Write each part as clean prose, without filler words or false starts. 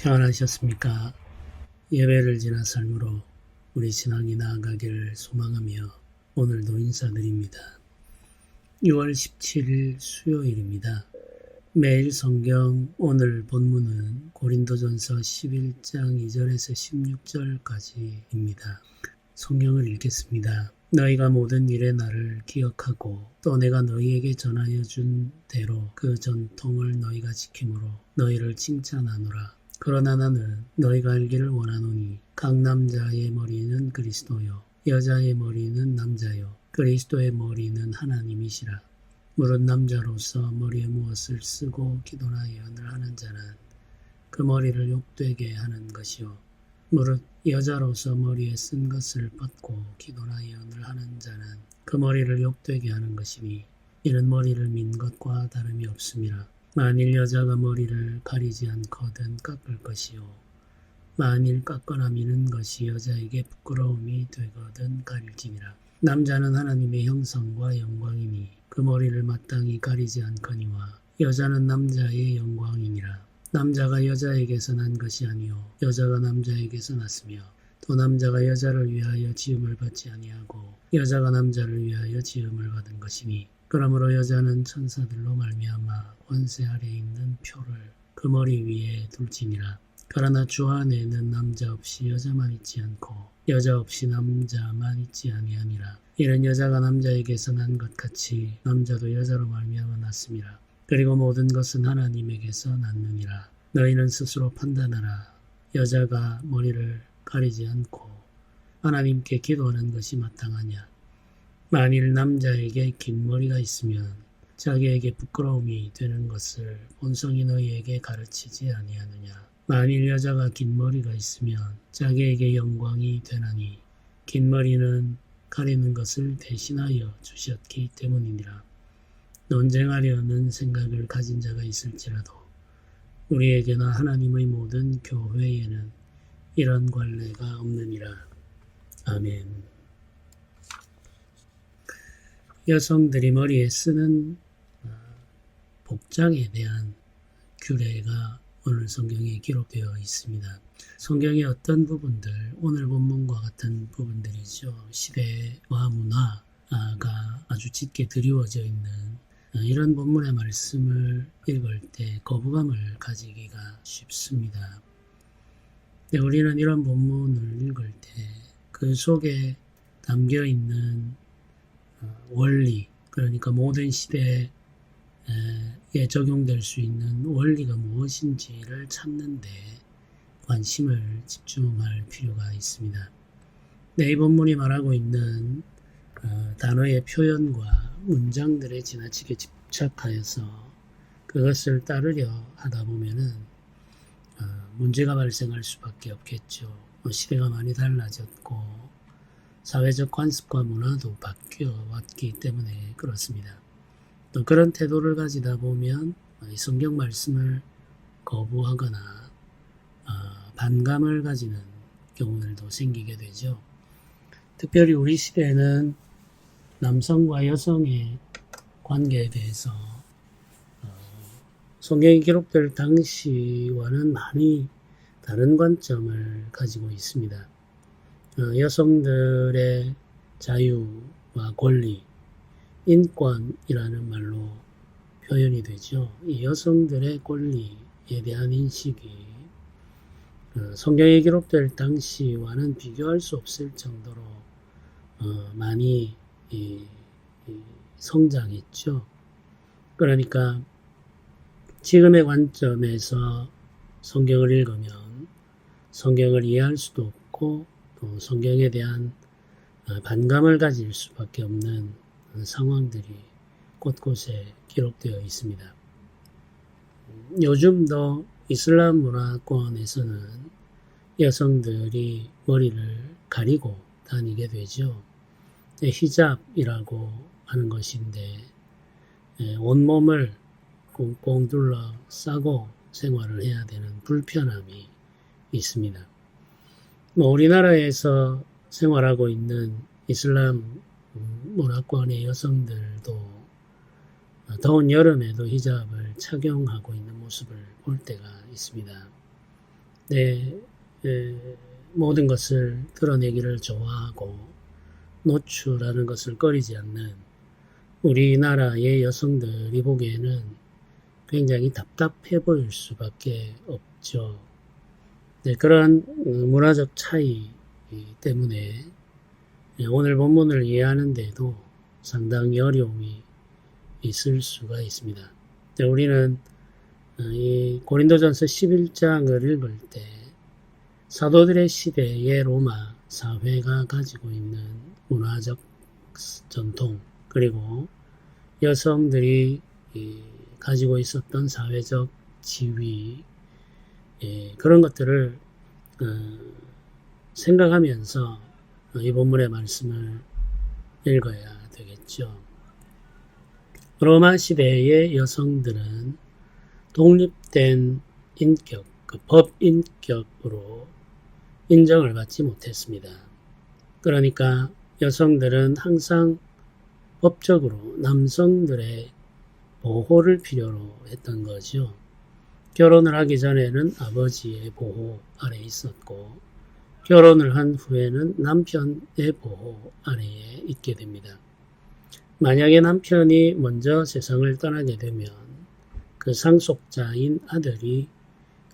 평안하셨습니까? 예배를 지나 삶으로 우리 신앙이 나아가기를 소망하며 오늘도 인사드립니다. 6월 17일 수요일입니다. 매일 성경 오늘 본문은 고린도전서 11장 2절에서 16절까지입니다. 성경을 읽겠습니다. 너희가 모든 일에 나를 기억하고 또 내가 너희에게 전하여 준 대로 그 전통을 너희가 지킴으로 너희를 칭찬하노라. 그러나 나는 너희가 알기를 원하노니 각 남자의 머리는 그리스도요 여자의 머리는 남자요 그리스도의 머리는 하나님이시라. 무릇 남자로서 머리에 무엇을 쓰고 기도나 예언을 하는 자는 그 머리를 욕되게 하는 것이요 무릇 여자로서 머리에 쓴 것을 벗고 기도나 예언을 하는 자는 그 머리를 욕되게 하는 것이니 이는 머리를 민 것과 다름이 없음이라. 만일 여자가 머리를 가리지 않거든 깎을 것이요 만일 깎거나 미는 것이 여자에게 부끄러움이 되거든 가릴지니라. 남자는 하나님의 형상과 영광이니 그 머리를 마땅히 가리지 않거니와 여자는 남자의 영광이니라. 남자가 여자에게서 난 것이 아니요 여자가 남자에게서 났으며 또 남자가 여자를 위하여 지음을 받지 아니하고 여자가 남자를 위하여 지음을 받은 것이니 그러므로 여자는 천사들로 말미암아 권세 아래 있는 표를 그 머리 위에 둘지니라. 그러나 주 안에는 남자 없이 여자만 있지 않고 여자 없이 남자만 있지 아니하니라. 이는 여자가 남자에게서 난 것 같이 남자도 여자로 말미암아 났음이라. 그리고 모든 것은 하나님에게서 났느니라. 너희는 스스로 판단하라. 여자가 머리를 가리지 않고 하나님께 기도하는 것이 마땅하냐. 만일 남자에게 긴 머리가 있으면 자기에게 부끄러움이 되는 것을 본성이 너희에게 가르치지 아니하느냐. 만일 여자가 긴 머리가 있으면 자기에게 영광이 되나니 긴 머리는 가리는 것을 대신하여 주셨기 때문이니라. 논쟁하려는 생각을 가진 자가 있을지라도 우리에게나 하나님의 모든 교회에는 이런 관례가 없느니라. 아멘. 여성들이 머리에 쓰는 복장에 대한 규례가 오늘 성경에 기록되어 있습니다. 성경의 어떤 부분들, 오늘 본문과 같은 부분들이죠. 시대와 문화가 아주 짙게 드리워져 있는 이런 본문의 말씀을 읽을 때 거부감을 가지기가 쉽습니다. 우리는 이런 본문을 읽을 때 그 속에 담겨있는 원리, 그러니까 모든 시대에 적용될 수 있는 원리가 무엇인지를 찾는 데 관심을 집중할 필요가 있습니다. 이 본문이 말하고 있는 단어의 표현과 문장들에 지나치게 집착하여서 그것을 따르려 하다 보면은 문제가 발생할 수밖에 없겠죠. 시대가 많이 달라졌고 사회적 관습과 문화도 바뀌어 왔기 때문에 그렇습니다. 또 그런 태도를 가지다 보면 성경 말씀을 거부하거나 반감을 가지는 경우들도 생기게 되죠. 특별히 우리 시대에는 남성과 여성의 관계에 대해서 성경이 기록될 당시와는 많이 다른 관점을 가지고 있습니다. 여성들의 자유와 권리, 인권이라는 말로 표현이 되죠. 이 여성들의 권리에 대한 인식이 성경에 기록될 당시와는 비교할 수 없을 정도로 많이 성장했죠. 그러니까 지금의 관점에서 성경을 읽으면 성경을 이해할 수도 없고 또 성경에 대한 반감을 가질 수밖에 없는 상황들이 곳곳에 기록되어 있습니다. 요즘도 이슬람 문화권에서는 여성들이 머리를 가리고 다니게 되죠. 히잡이라고 하는 것인데 온몸을 꽁꽁 둘러싸고 생활을 해야 되는 불편함이 있습니다. 우리나라에서 생활하고 있는 이슬람 문화권의 여성들도 더운 여름에도 히잡을 착용하고 있는 모습을 볼 때가 있습니다. 내 모든 것을 드러내기를 좋아하고 노출하는 것을 꺼리지 않는 우리나라의 여성들이 보기에는 굉장히 답답해 보일 수밖에 없죠. 네, 그런 문화적 차이 때문에 오늘 본문을 이해하는 데도 상당히 어려움이 있을 수가 있습니다. 네, 우리는 이 고린도전서 11장을 읽을 때 사도들의 시대의 로마 사회가 가지고 있는 문화적 전통, 그리고 여성들이 가지고 있었던 사회적 지위, 그런 것들을 생각하면서 이 본문의 말씀을 읽어야 되겠죠. 로마 시대의 여성들은 독립된 인격, 법 인격으로 인정을 받지 못했습니다. 그러니까 여성들은 항상 법적으로 남성들의 보호를 필요로 했던 거죠. 결혼을 하기 전에는 아버지의 보호 아래에 있었고, 결혼을 한 후에는 남편의 보호 아래에 있게 됩니다. 만약에 남편이 먼저 세상을 떠나게 되면 그 상속자인 아들이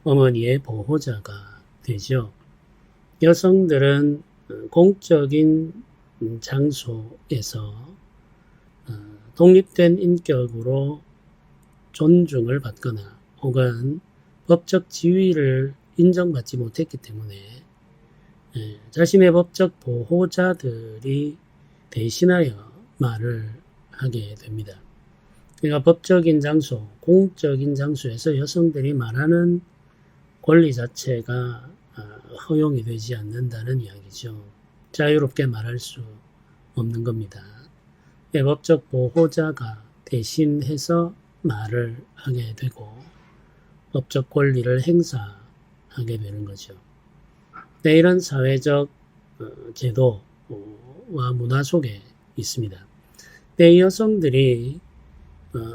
어머니의 보호자가 되죠. 여성들은 공적인 장소에서 독립된 인격으로 존중을 받거나 혹은 법적 지위를 인정받지 못했기 때문에 자신의 법적 보호자들이 대신하여 말을 하게 됩니다. 그러니까 법적인 장소, 공적인 장소에서 여성들이 말하는 권리 자체가 허용이 되지 않는다는 이야기죠. 자유롭게 말할 수 없는 겁니다. 법적 보호자가 대신해서 말을 하게 되고 법적 권리를 행사하게 되는 거죠. 네, 이런 사회적 제도와 문화 속에 있습니다. 네, 여성들이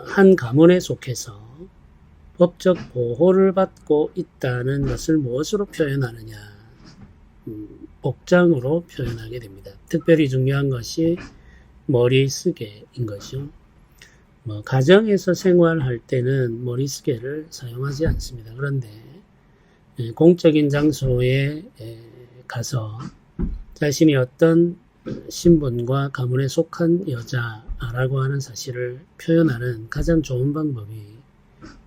한 가문에 속해서 법적 보호를 받고 있다는 것을 무엇으로 표현하느냐? 복장으로 표현하게 됩니다. 특별히 중요한 것이 머리쓰개인 거죠. 가정에서 생활할 때는 머리쓰개를 사용하지 않습니다. 그런데 공적인 장소에 가서 자신이 어떤 신분과 가문에 속한 여자라고 하는 사실을 표현하는 가장 좋은 방법이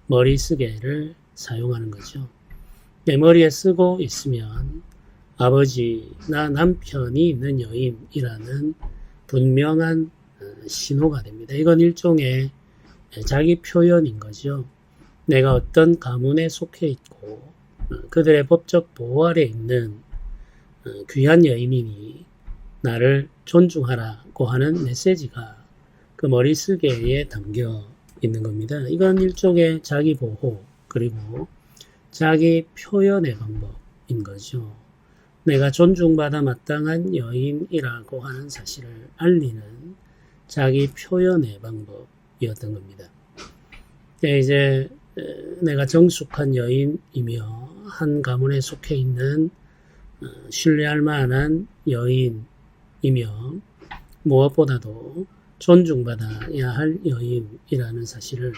머리쓰개를 사용하는 거죠. 머리에 쓰고 있으면 아버지나 남편이 있는 여인이라는 분명한 신호가 됩니다. 이건 일종의 자기 표현인 거죠. 내가 어떤 가문에 속해 있고 그들의 법적 보호 아래 있는 귀한 여인이니 나를 존중하라고 하는 메시지가 그 머리쓰개에 담겨 있는 겁니다. 이건 일종의 자기 보호 그리고 자기 표현의 방법인 거죠. 내가 존중받아 마땅한 여인이라고 하는 사실을 알리는 자기 표현의 방법이었던 겁니다. 이제 내가 정숙한 여인이며 한 가문에 속해 있는 신뢰할 만한 여인이며 무엇보다도 존중받아야 할 여인이라는 사실을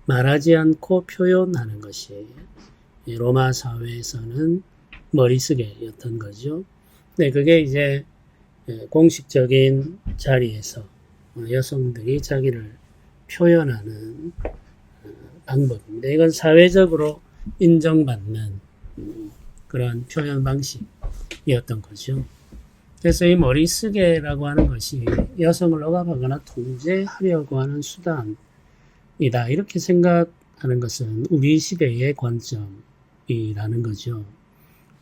말하지 않고 표현하는 것이 로마 사회에서는 머리쓰개였던 거죠. 네, 그게 이제 공식적인 자리에서 여성들이 자기를 표현하는 방법입니다. 이건 사회적으로 인정받는 그런 표현 방식이었던 거죠. 그래서 이 머리쓰개라고 하는 것이 여성을 억압하거나 통제하려고 하는 수단이다. 이렇게 생각하는 것은 우리 시대의 관점이라는 거죠.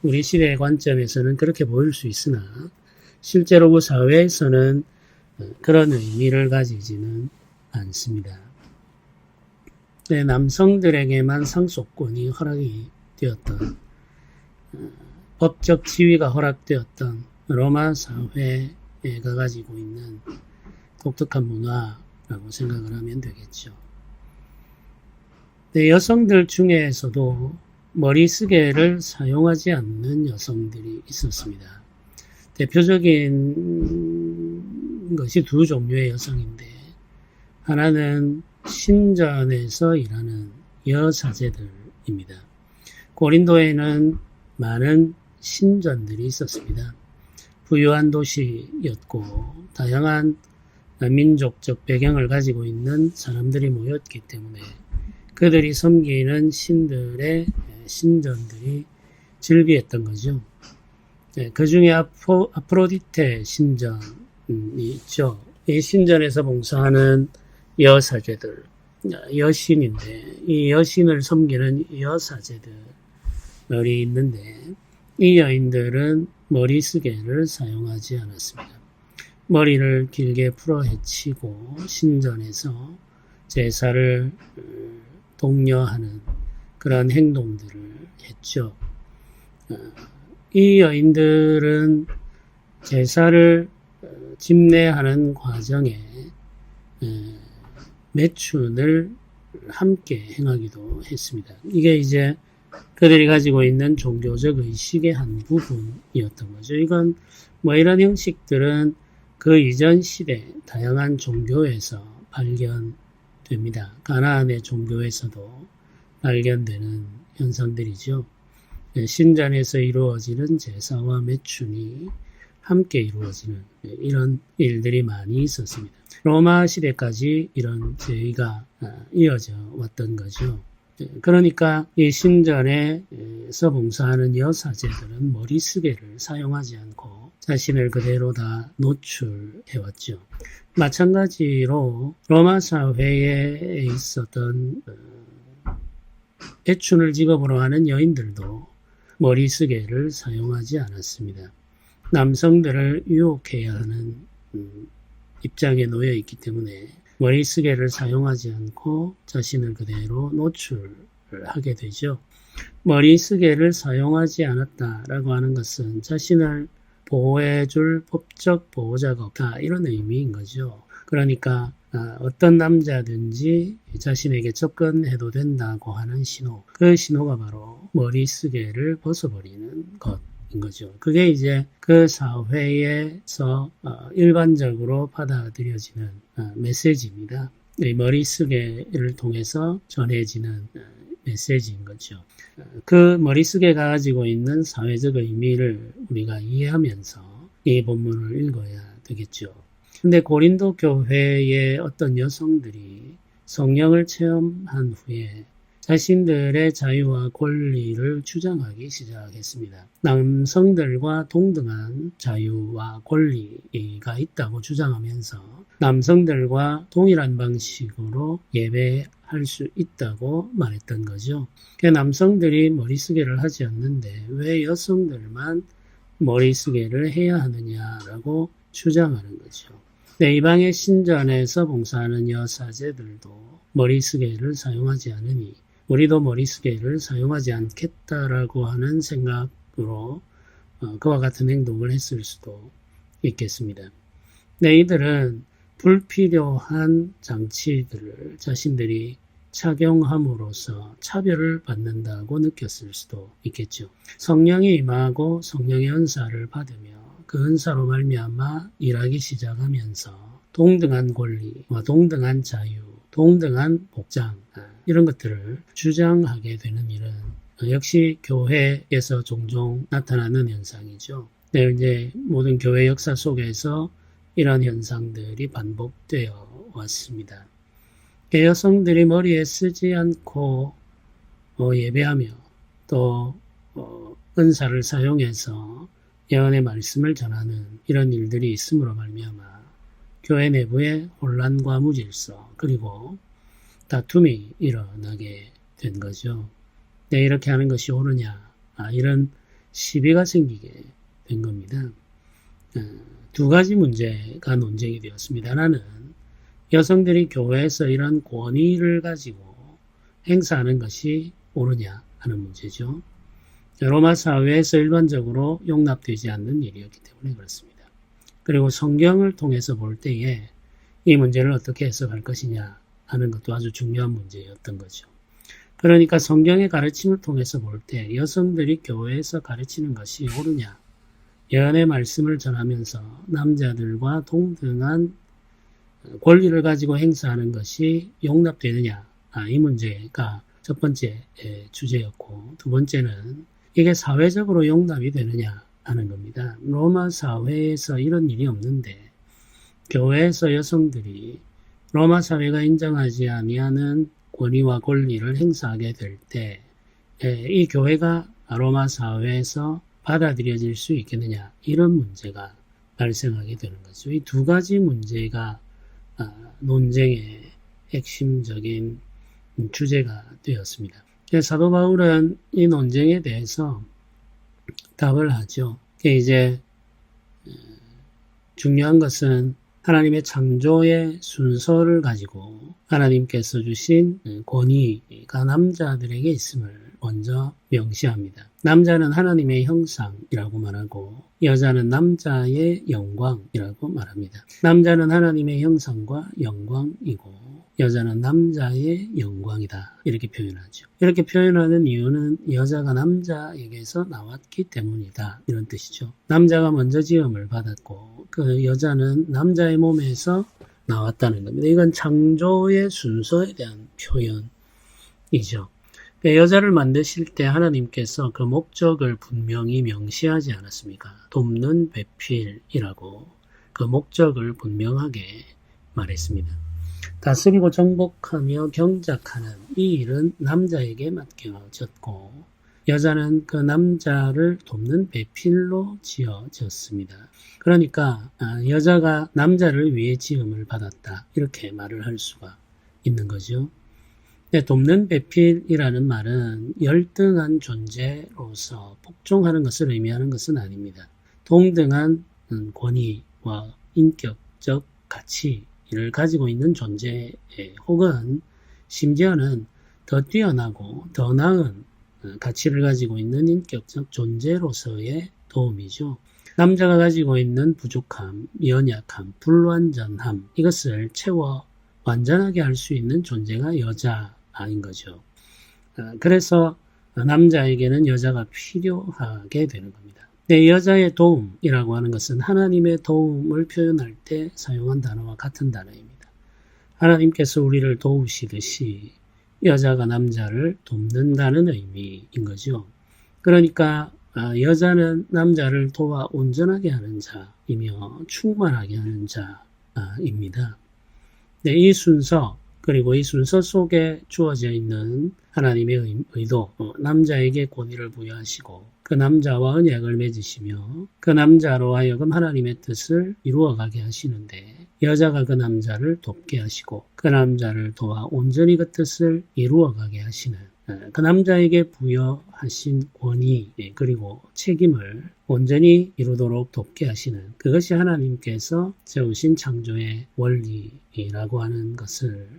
우리 시대의 관점에서는 그렇게 보일 수 있으나 실제로 그 사회에서는 그런 의미를 가지지는 않습니다. 네, 남성들에게만 상속권이 허락이 되었던 법적 지위가 허락되었던 로마 사회가 가지고 있는 독특한 문화라고 생각을 하면 되겠죠. 네, 여성들 중에서도 머리쓰개를 사용하지 않는 여성들이 있었습니다. 대표적인 것이 두 종류의 여성인데, 하나는 신전에서 일하는 여사제들입니다. 고린도에는 많은 신전들이 있었습니다. 부유한 도시였고 다양한 민족적 배경을 가지고 있는 사람들이 모였기 때문에 그들이 섬기는 신들의 신전들이 즐비했던 거죠. 그 중에 아프로디테 신전이 있죠. 이 신전에서 봉사하는 여사제들, 여신인데 이 여신을 섬기는 여사제들이 있는데 이 여인들은 머리쓰개를 사용하지 않았습니다. 머리를 길게 풀어 헤치고 신전에서 제사를 독려하는 그런 행동들을 했죠. 이 여인들은 제사를 집례하는 과정에 매춘을 함께 행하기도 했습니다. 이게 이제 그들이 가지고 있는 종교적 의식의 한 부분이었던 거죠. 이건 이런 형식들은 그 이전 시대 다양한 종교에서 발견됩니다. 가나안의 종교에서도 발견되는 현상들이죠. 신전에서 이루어지는 제사와 매춘이 함께 이루어지는 이런 일들이 많이 있었습니다. 로마 시대까지 이런 제의가 이어져 왔던 거죠. 그러니까 이 신전에서 봉사하는 여사제들은 머리쓰개를 사용하지 않고 자신을 그대로 다 노출해왔죠. 마찬가지로 로마 사회에 있었던 애춘을 직업으로 하는 여인들도 머리쓰개를 사용하지 않았습니다. 남성들을 유혹해야 하는 입장에 놓여 있기 때문에 머리쓰개를 사용하지 않고 자신을 그대로 노출하게 되죠. 머리쓰개를 사용하지 않았다라고 하는 것은 자신을 보호해줄 법적 보호자가 없다, 이런 의미인 거죠. 그러니까 어떤 남자든지 자신에게 접근해도 된다고 하는 신호, 그 신호가 바로 머리쓰개를 벗어버리는 것인 거죠. 그게 이제 그 사회에서 일반적으로 받아들여지는 메시지입니다. 이 머리쓰개를 통해서 전해지는 메시지인 거죠. 그 머리쓰개가 가지고 있는 사회적 의미를 우리가 이해하면서 이 본문을 읽어야 되겠죠. 근데 고린도 교회의 어떤 여성들이 성령을 체험한 후에 자신들의 자유와 권리를 주장하기 시작했습니다. 남성들과 동등한 자유와 권리가 있다고 주장하면서 남성들과 동일한 방식으로 예배할 수 있다고 말했던 거죠. 남성들이 머리쓰개를 하지 않는데 왜 여성들만 머리쓰개를 해야 하느냐라고 주장하는 거죠. 이방의 신전에서 봉사하는 여사제들도 머리쓰개를 사용하지 않으니 우리도 머리쓰개를 사용하지 않겠다라고 하는 생각으로 그와 같은 행동을 했을 수도 있겠습니다. 이들은 불필요한 장치들을 자신들이 착용함으로써 차별을 받는다고 느꼈을 수도 있겠죠. 성령이 임하고 성령의 은사를 받으며 그 은사로 말미암아 일하기 시작하면서 동등한 권리와 동등한 자유, 동등한 복장, 이런 것들을 주장하게 되는 일은 역시 교회에서 종종 나타나는 현상이죠. 이제 모든 교회 역사 속에서 이런 현상들이 반복되어 왔습니다. 여성들이 머리에 쓰지 않고 예배하며 또 은사를 사용해서 예언의 말씀을 전하는 이런 일들이 있음으로 말미암아 교회 내부에 혼란과 무질서 그리고 다툼이 일어나게 된 거죠. 이렇게 하는 것이 옳으냐, 이런 시비가 생기게 된 겁니다. 두 가지 문제가 논쟁이 되었습니다. 하나는 여성들이 교회에서 이런 권위를 가지고 행사하는 것이 옳으냐 하는 문제죠. 로마 사회에서 일반적으로 용납되지 않는 일이었기 때문에 그렇습니다. 그리고 성경을 통해서 볼 때에 이 문제를 어떻게 해석할 것이냐 하는 것도 아주 중요한 문제였던 거죠. 그러니까 성경의 가르침을 통해서 볼 때 여성들이 교회에서 가르치는 것이 옳으냐, 예언의 말씀을 전하면서 남자들과 동등한 권리를 가지고 행사하는 것이 용납되느냐, 이 문제가 첫 번째 주제였고, 두 번째는 이게 사회적으로 용납이 되느냐 하는 겁니다. 로마 사회에서 이런 일이 없는데 교회에서 여성들이 로마 사회가 인정하지 아니하는 권위와 권리를 행사하게 될 때 이 교회가 로마 사회에서 받아들여질 수 있겠느냐, 이런 문제가 발생하게 되는 거죠. 이 두 가지 문제가 논쟁의 핵심적인 주제가 되었습니다. 사도 바울은 이 논쟁에 대해서 답을 하죠. 이제 중요한 것은 하나님의 창조의 순서를 가지고 하나님께서 주신 권위가 남자들에게 있음을 먼저 명시합니다. 남자는 하나님의 형상이라고 말하고 여자는 남자의 영광이라고 말합니다. 남자는 하나님의 형상과 영광이고 여자는 남자의 영광이다, 이렇게 표현하죠. 이렇게 표현하는 이유는 여자가 남자에게서 나왔기 때문이다, 이런 뜻이죠. 남자가 먼저 지음을 받았고 그 여자는 남자의 몸에서 나왔다는 겁니다. 이건 창조의 순서에 대한 표현이죠. 여자를 만드실 때 하나님께서 그 목적을 분명히 명시하지 않았습니까? 돕는 배필이라고 그 목적을 분명하게 말했습니다. 다스리고 정복하며 경작하는 이 일은 남자에게 맡겨졌고 여자는 그 남자를 돕는 배필로 지어졌습니다. 그러니까 여자가 남자를 위해 지음을 받았다, 이렇게 말을 할 수가 있는 거죠. 돕는 배필이라는 말은 열등한 존재로서 복종하는 것을 의미하는 것은 아닙니다. 동등한 권위와 인격적 가치를 가지고 있는 존재, 혹은 심지어는 더 뛰어나고 더 나은 가치를 가지고 있는 인격적 존재로서의 도움이죠. 남자가 가지고 있는 부족함, 연약함, 불완전함, 이것을 채워 완전하게 할 수 있는 존재가 여자인 거죠. 그래서 남자에게는 여자가 필요하게 되는 겁니다. 네, 여자의 도움이라고 하는 것은 하나님의 도움을 표현할 때 사용한 단어와 같은 단어입니다. 하나님께서 우리를 도우시듯이 여자가 남자를 돕는다는 의미인 거죠. 그러니까 여자는 남자를 도와 온전하게 하는 자이며 충만하게 하는 자입니다. 네, 이 순서, 그리고 이 순서 속에 주어져 있는 하나님의 의도, 남자에게 권위를 부여하시고 그 남자와 언약을 맺으시며 그 남자로 하여금 하나님의 뜻을 이루어가게 하시는데 여자가 그 남자를 돕게 하시고 그 남자를 도와 온전히 그 뜻을 이루어가게 하시는, 그 남자에게 부여하신 권위 그리고 책임을 온전히 이루도록 돕게 하시는, 그것이 하나님께서 세우신 창조의 원리라고 하는 것을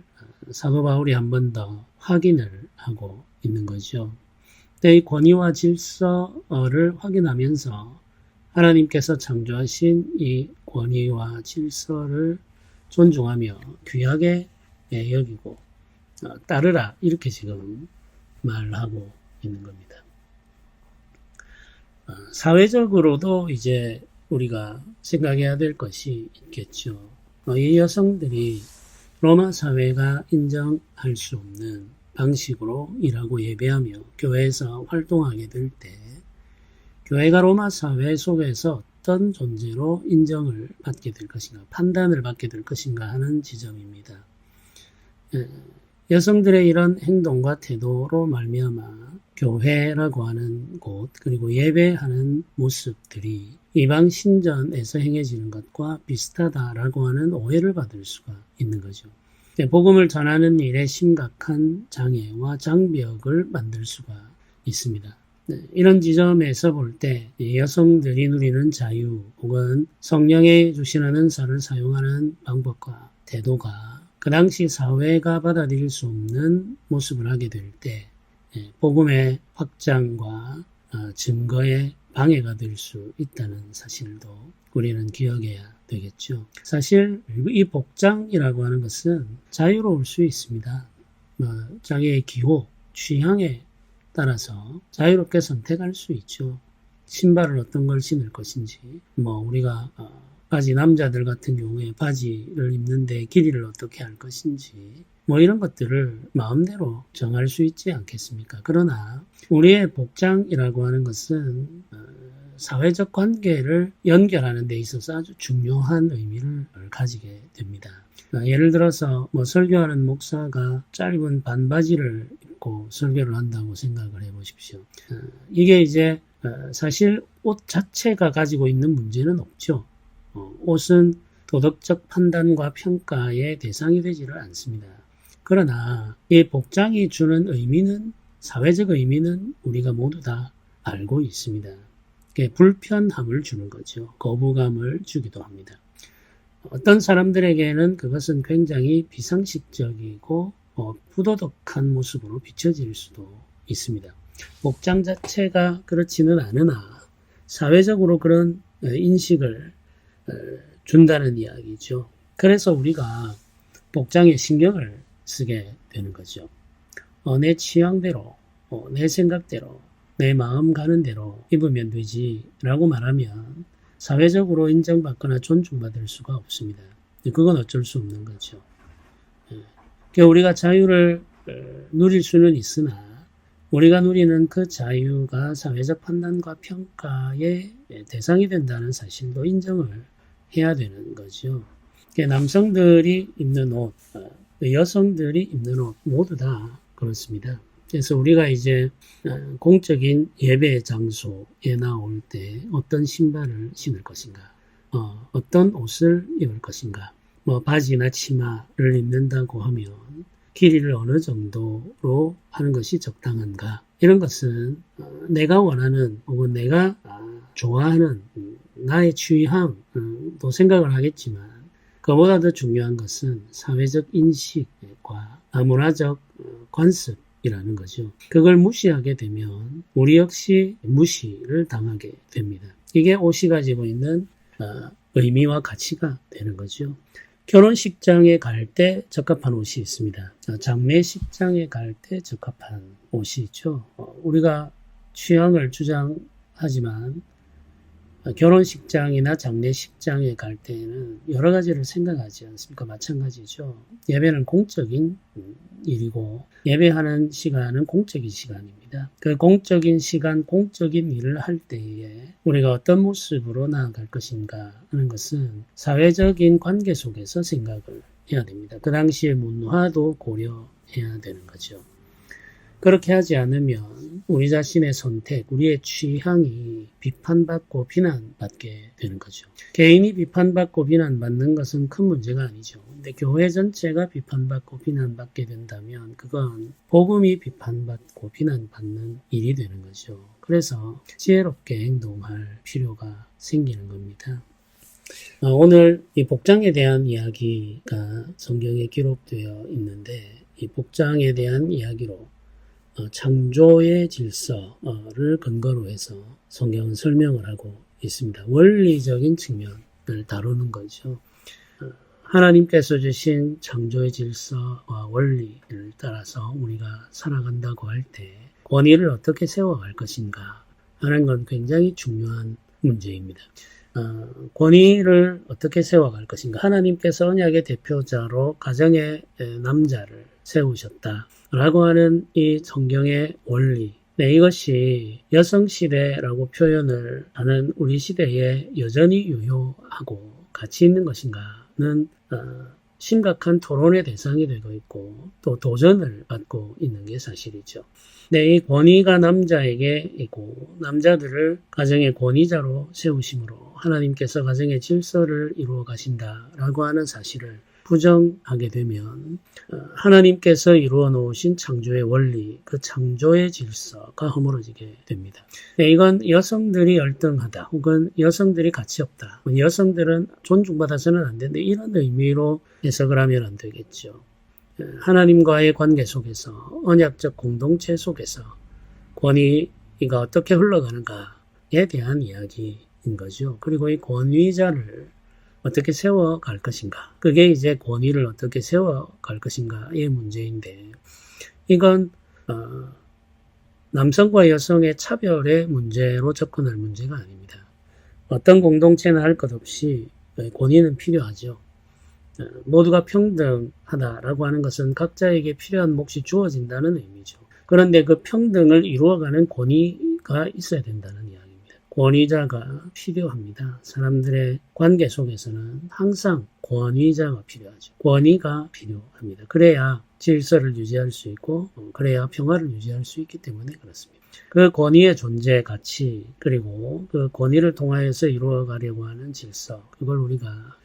사도 바울이 한 번 더 확인을 하고 있는 거죠. 이 권위와 질서를 확인하면서 하나님께서 창조하신 이 권위와 질서를 존중하며 귀하게 여기고 따르라, 이렇게 지금 말하고 있는 겁니다. 사회적으로도 이제 우리가 생각해야 될 것이 있겠죠. 이 여성들이 로마 사회가 인정할 수 없는 방식으로 일하고 예배하며 교회에서 활동하게 될 때 교회가 로마 사회 속에서 어떤 존재로 인정을 받게 될 것인가, 판단을 받게 될 것인가 하는 지점입니다. 여성들의 이런 행동과 태도로 말미암아 교회라고 하는 곳, 그리고 예배하는 모습들이 이방 신전에서 행해지는 것과 비슷하다라고 하는 오해를 받을 수가 있는 거죠. 복음을 전하는 일에 심각한 장애와 장벽을 만들 수가 있습니다. 이런 지점에서 볼 때 여성들이 누리는 자유 혹은 성령의 주시는 은사를 사용하는 방법과 태도가 그 당시 사회가 받아들일 수 없는 모습을 하게 될 때 복음의 확장과 증거에 방해가 될 수 있다는 사실도 우리는 기억해야 되겠죠. 사실 이 복장이라고 하는 것은 자유로울 수 있습니다. 자기의 기호, 취향에 따라서 자유롭게 선택할 수 있죠. 신발을 어떤 걸 신을 것인지, 우리가 바지, 남자들 같은 경우에 바지를 입는데 길이를 어떻게 할 것인지, 이런 것들을 마음대로 정할 수 있지 않겠습니까? 그러나 우리의 복장이라고 하는 것은 사회적 관계를 연결하는 데 있어서 아주 중요한 의미를 가지게 됩니다. 예를 들어서 설교하는 목사가 짧은 반바지를 입고 설교를 한다고 생각을 해보십시오. 이게 이제 사실 옷 자체가 가지고 있는 문제는 없죠. 옷은 도덕적 판단과 평가의 대상이 되지를 않습니다. 그러나 이 복장이 주는 의미는, 사회적 의미는 우리가 모두 다 알고 있습니다. 불편함을 주는 거죠. 거부감을 주기도 합니다. 어떤 사람들에게는 그것은 굉장히 비상식적이고 부도덕한 모습으로 비춰질 수도 있습니다. 복장 자체가 그렇지는 않으나 사회적으로 그런 인식을 준다는 이야기죠. 그래서 우리가 복장에 신경을 쓰게 되는 거죠. 내 취향대로, 내 생각대로, 내 마음 가는 대로 입으면 되지 라고 말하면 사회적으로 인정받거나 존중받을 수가 없습니다. 그건 어쩔 수 없는 거죠. 우리가 자유를 누릴 수는 있으나 우리가 누리는 그 자유가 사회적 판단과 평가의 대상이 된다는 사실도 인정을 해야 되는 거죠. 남성들이 입는 옷, 여성들이 입는 옷 모두 다 그렇습니다. 그래서 우리가 이제 공적인 예배 장소에 나올 때 어떤 신발을 신을 것인가, 어떤 옷을 입을 것인가, 바지나 치마를 입는다고 하면 길이를 어느 정도로 하는 것이 적당한가, 이런 것은 내가 원하는 혹은 내가 좋아하는 나의 취향도 생각을 하겠지만 그보다 더 중요한 것은 사회적 인식과 문화적 관습이라는 거죠. 그걸 무시하게 되면 우리 역시 무시를 당하게 됩니다. 이게 옷이 가지고 있는 의미와 가치가 되는 거죠. 결혼식장에 갈 때 적합한 옷이 있습니다. 장례식장에 갈 때 적합한 옷이 있죠. 우리가 취향을 주장하지만 결혼식장이나 장례식장에 갈 때에는 여러 가지를 생각하지 않습니까? 마찬가지죠. 예배는 공적인 일이고 예배하는 시간은 공적인 시간입니다. 그 공적인 시간, 공적인 일을 할 때에 우리가 어떤 모습으로 나아갈 것인가 하는 것은 사회적인 관계 속에서 생각을 해야 됩니다. 그 당시의 문화도 고려해야 되는 거죠. 그렇게 하지 않으면 우리 자신의 선택, 우리의 취향이 비판받고 비난받게 되는 거죠. 개인이 비판받고 비난받는 것은 큰 문제가 아니죠. 근데 교회 전체가 비판받고 비난받게 된다면 그건 복음이 비판받고 비난받는 일이 되는 거죠. 그래서 지혜롭게 행동할 필요가 생기는 겁니다. 오늘 이 복장에 대한 이야기가 성경에 기록되어 있는데 이 복장에 대한 이야기로 창조의 질서를 근거로 해서 성경은 설명을 하고 있습니다. 원리적인 측면을 다루는 거죠. 하나님께서 주신 창조의 질서와 원리를 따라서 우리가 살아간다고 할 때 권위를 어떻게 세워갈 것인가 하는 건 굉장히 중요한 문제입니다. 권위를 어떻게 세워갈 것인가. 하나님께서 언약의 대표자로 가정의 남자를 세우셨다라고 하는 이 성경의 원리. 이것이 여성시대라고 표현을 하는 우리 시대에 여전히 유효하고 가치 있는 것인가는 심각한 토론의 대상이 되고 있고 또 도전을 받고 있는 게 사실이죠. 이 권위가 남자에게 있고 남자들을 가정의 권위자로 세우심으로 하나님께서 가정의 질서를 이루어 가신다라고 하는 사실을 부정하게 되면 하나님께서 이루어 놓으신 창조의 원리, 그 창조의 질서가 허물어지게 됩니다. 이건 여성들이 열등하다 혹은 여성들이 가치 없다, 여성들은 존중받아서는 안 된다, 이런 의미로 해석을 하면 안 되겠죠. 하나님과의 관계 속에서 언약적 공동체 속에서 권위가 어떻게 흘러가는가에 대한 이야기인 거죠. 그리고 이 권위자를 어떻게 세워갈 것인가, 그게 이제 권위를 어떻게 세워갈 것인가의 문제인데 이건 남성과 여성의 차별의 문제로 접근할 문제가 아닙니다. 어떤 공동체는 할 것 없이 권위는 필요하죠. 모두가 평등하다라고 하는 것은 각자에게 필요한 몫이 주어진다는 의미죠. 그런데 그 평등을 이루어가는 권위가 있어야 된다는 이야기입니다. 권위자가 필요합니다. 사람들의 관계 속에서는 항상 권위자가 필요하죠. 권위가 필요합니다. 그래야 질서를 유지할 수 있고 그래야 평화를 유지할 수 있기 때문에 그렇습니다. 그 권위의 존재 가치 그리고 그 권위를 통하여서 이루어가려고 하는 질서 그걸 우리가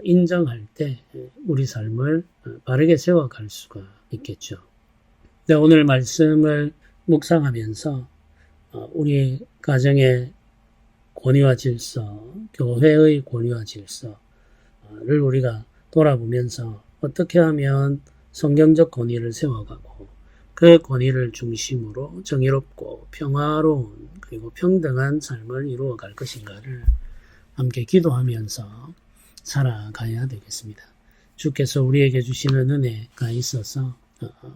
인정할 때 우리 삶을 바르게 세워갈 수가 있겠죠. 네, 오늘 말씀을 묵상하면서 우리 가정의 권위와 질서, 교회의 권위와 질서를 우리가 돌아보면서 어떻게 하면 성경적 권위를 세워가고 그 권위를 중심으로 정의롭고 평화로운 그리고 평등한 삶을 이루어갈 것인가를 함께 기도하면서 살아가야 되겠습니다. 주께서 우리에게 주시는 은혜가 있어서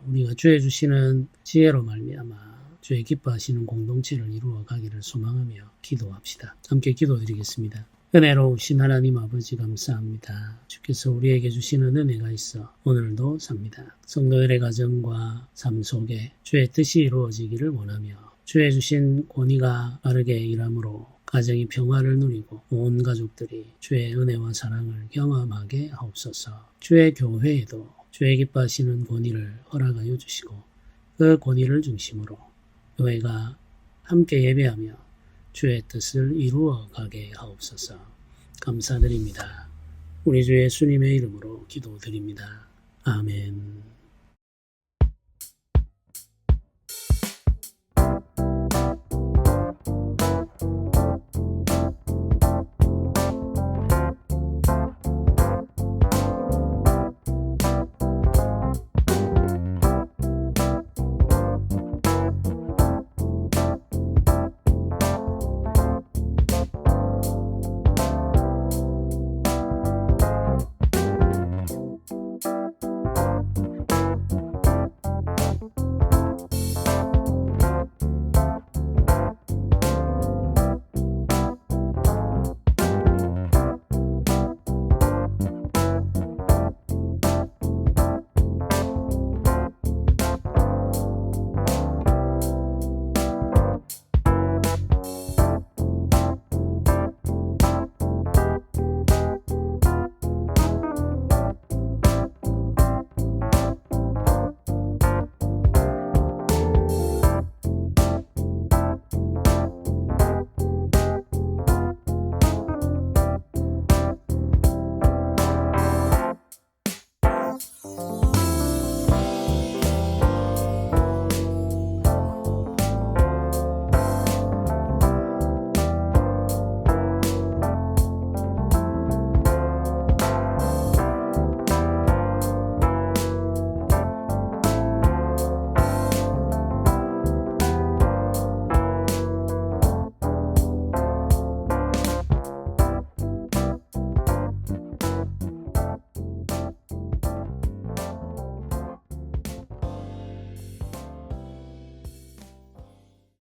우리가 주의 주시는 지혜로 말미암아 주의 기뻐하시는 공동체를 이루어 가기를 소망하며 기도합시다. 함께 기도드리겠습니다. 은혜로우신 하나님 아버지 감사합니다. 주께서 우리에게 주시는 은혜가 있어 오늘도 삽니다. 성도들의 가정과 삶 속에 주의 뜻이 이루어지기를 원하며 주의 주신 권위가 바르게 일함으로 가정이 평화를 누리고 온 가족들이 주의 은혜와 사랑을 경험하게 하옵소서. 주의 교회에도 주의 기뻐하시는 권위를 허락하여 주시고 그 권위를 중심으로 교회가 함께 예배하며 주의 뜻을 이루어 가게 하옵소서. 감사드립니다. 우리 주 예수님의 이름으로 기도드립니다. 아멘.